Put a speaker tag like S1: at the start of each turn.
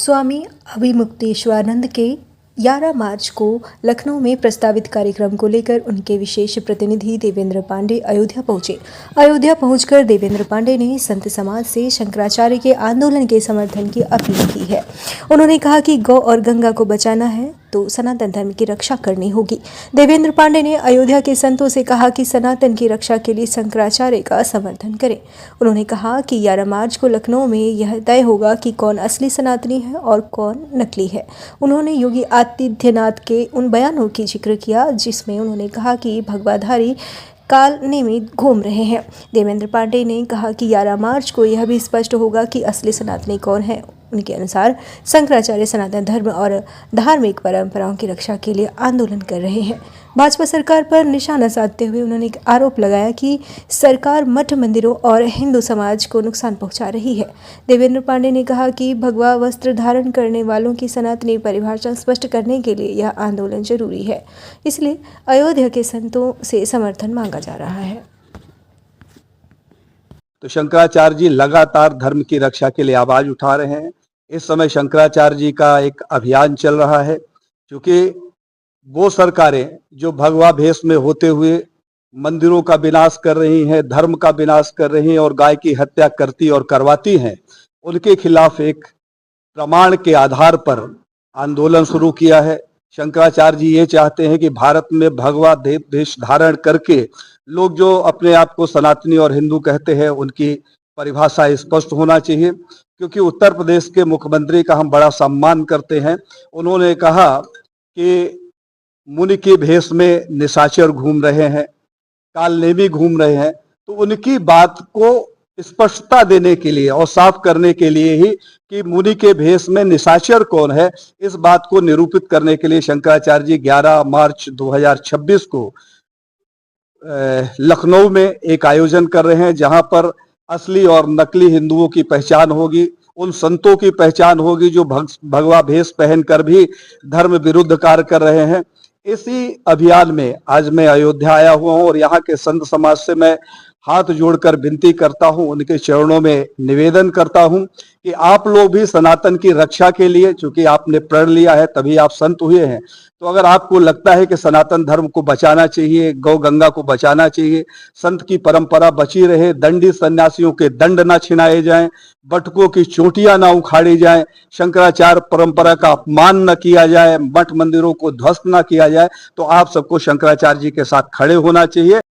S1: स्वामी अभिमुक्तेश्वरानंद के 11 मार्च को लखनऊ में प्रस्तावित कार्यक्रम को लेकर उनके विशेष प्रतिनिधि देवेंद्र पांडे अयोध्या पहुंचे। अयोध्या पहुंचकर देवेंद्र पांडे ने संत समाज से शंकराचार्य के आंदोलन के समर्थन की अपील की है। उन्होंने कहा कि गौ और गंगा को बचाना है तो सनातन धर्म की रक्षा करनी होगी। देवेंद्र पांडे ने अयोध्या के संतों से कहा कि सनातन की रक्षा के लिए शंकराचार्य का समर्थन करें। उन्होंने कहा कि 11 मार्च को लखनऊ में यह तय होगा कि कौन असली सनातनी है और कौन नकली है। उन्होंने योगी आदित्यनाथ के उन बयानों की जिक्र किया जिसमें उन्होंने कहा कि भगवाधारी कालने में घूम रहे हैं। देवेंद्र पांडे ने कहा कि 11 मार्च को यह भी स्पष्ट होगा कि असली सनातनी कौन है। उनके अनुसार शंकराचार्य सनातन धर्म और धार्मिक परंपराओं की रक्षा के लिए आंदोलन कर रहे हैं। भाजपा सरकार पर निशाना साधते हुए उन्होंने आरोप लगाया कि सरकार मठ मंदिरों और हिंदू समाज को नुकसान पहुंचा रही है। देवेंद्र पांडे ने कहा कि भगवा वस्त्र धारण करने वालों की सनातनी परिभाषा स्पष्ट करने के लिए यह आंदोलन जरूरी है, इसलिए अयोध्या के संतों से समर्थन मांगा जा रहा है।
S2: तो शंकराचार्य जी लगातार धर्म की रक्षा के लिए आवाज उठा रहे हैं। इस समय शंकराचार्य जी का एक अभियान चल रहा है, क्योंकि वो सरकारें जो भगवा भेष में होते हुए मंदिरों का विनाश कर रही हैं, धर्म का विनाश कर रही हैं और गाय की हत्या करती और करवाती हैं, उनके खिलाफ एक प्रमाण के आधार पर आंदोलन शुरू किया है। शंकराचार्य जी ये चाहते हैं कि भारत में भगवा भेष धारण करके लोग जो अपने आप को सनातनी और हिंदू कहते हैं उनकी परिभाषा स्पष्ट होना चाहिए। क्योंकि उत्तर प्रदेश के मुख्यमंत्री का हम बड़ा सम्मान करते हैं। उन्होंने कहा कि मुनि के भेष में निशाचर घूम रहे हैं, कालनेमी घूम रहे हैं, तो उनकी बात को स्पष्टता देने के लिए और साफ करने के लिए ही कि मुनि के भेष में निशाचर कौन है, इस बात को निरूपित करने के लिए शंकराचार्य जी 11 मार्च 2026 को लखनऊ में एक आयोजन कर रहे हैं, जहां पर असली और नकली हिंदुओं की पहचान होगी, उन संतों की पहचान होगी जो भगवा भेष पहनकर भी धर्म विरुद्ध कार्य कर रहे हैं। इसी अभियान में आज मैं अयोध्या आया हुआ हूं और यहाँ के संत समाज से मैं हाथ जोड़कर विनती करता हूं, उनके चरणों में निवेदन करता हूं कि आप लोग भी सनातन की रक्षा के लिए, चूंकि आपने प्रण लिया है तभी आप संत हुए हैं, तो अगर आपको लगता है कि सनातन धर्म को बचाना चाहिए, गौ गंगा को बचाना चाहिए, संत की परंपरा बची रहे, दंडी सन्यासियों के दंड ना छिनाए जाएं, बटुकों की चोटियां ना उखाड़ी जाएं, शंकराचार्य परंपरा का अपमान न किया जाए, मठ मंदिरों को ध्वस्त न किया जाए, तो आप सबको शंकराचार्य जी के साथ खड़े होना चाहिए।